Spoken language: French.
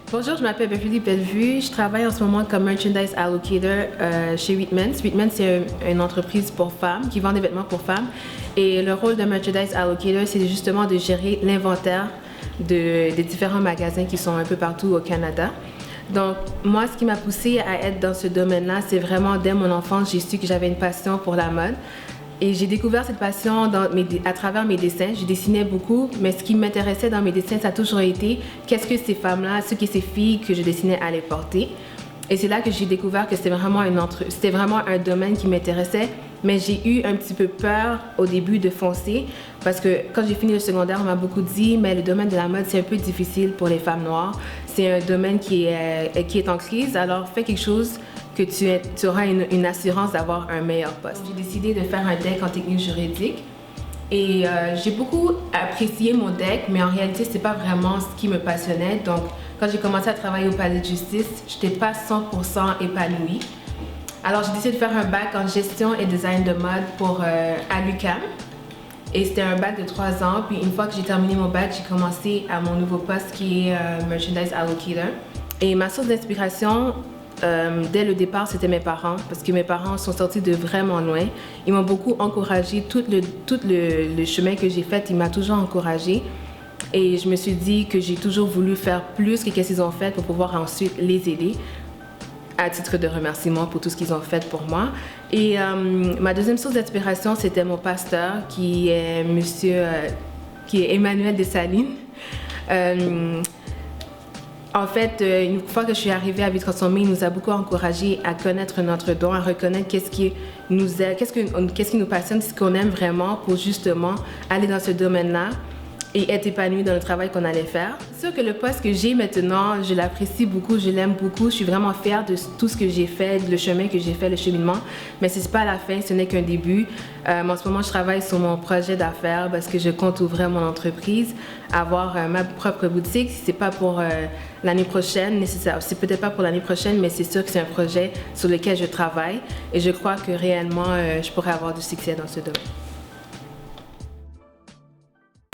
Bonjour, je m'appelle Beverly Bellevue. Je travaille en ce moment comme Merchandise Allocator chez Whitmans. Whitmans, c'est une entreprise pour femmes qui vend des vêtements pour femmes. Et le rôle de Merchandise Allocator, c'est justement de gérer l'inventaire des différents magasins qui sont un peu partout au Canada. Donc, moi, ce qui m'a poussée à être dans ce domaine-là, c'est vraiment dès mon enfance, j'ai su que j'avais une passion pour la mode. Et j'ai découvert cette passion à travers mes dessins. Je dessinais beaucoup, mais ce qui m'intéressait dans mes dessins, ça a toujours été qu'est-ce que ces femmes-là, ce que ces filles que je dessinais allaient porter. Et c'est là que j'ai découvert que c'était vraiment un domaine qui m'intéressait. Mais j'ai eu un petit peu peur au début de foncer parce que quand j'ai fini le secondaire, on m'a beaucoup dit mais le domaine de la mode, c'est un peu difficile pour les femmes noires. C'est un domaine qui est en crise, alors fais quelque chose que tu auras une assurance d'avoir un meilleur poste. J'ai décidé de faire un deck en technique juridique et j'ai beaucoup apprécié mon deck, mais en réalité, c'est pas vraiment ce qui me passionnait. Donc, quand j'ai commencé à travailler au palais de justice, je n'étais pas 100% épanouie. Alors, j'ai décidé de faire un bac en gestion et design de mode à l'UQAM. Et c'était un bac de 3 ans. Puis une fois que j'ai terminé mon bac, j'ai commencé à mon nouveau poste qui est Merchandise Allocator. Et ma source d'inspiration, dès le départ, c'était mes parents, parce que mes parents sont sortis de vraiment loin. Ils m'ont beaucoup encouragée. Tout le chemin que j'ai fait, ils m'ont toujours encouragée. Et je me suis dit que j'ai toujours voulu faire plus que ce qu'ils ont fait pour pouvoir ensuite les aider à titre de remerciement pour tout ce qu'ils ont fait pour moi. Et ma deuxième source d'inspiration, c'était mon pasteur, qui est Emmanuel Dessalines. En fait, une fois que je suis arrivée à Vie Transformée, il nous a beaucoup encouragés à connaître notre don, à reconnaître qu'est-ce qui nous passionne, ce qu'on aime vraiment pour justement aller dans ce domaine-là et être épanoui dans le travail qu'on allait faire. C'est sûr que le poste que j'ai maintenant, je l'apprécie beaucoup, je l'aime beaucoup. Je suis vraiment fière de tout ce que j'ai fait, le chemin que j'ai fait, le cheminement. Mais ce n'est pas la fin, ce n'est qu'un début. En ce moment, je travaille sur mon projet d'affaires parce que je compte ouvrir mon entreprise, avoir ma propre boutique. C'est pas pour l'année prochaine, c'est peut-être pas pour l'année prochaine, mais c'est sûr que c'est un projet sur lequel je travaille et je crois que réellement, je pourrais avoir du succès dans ce domaine.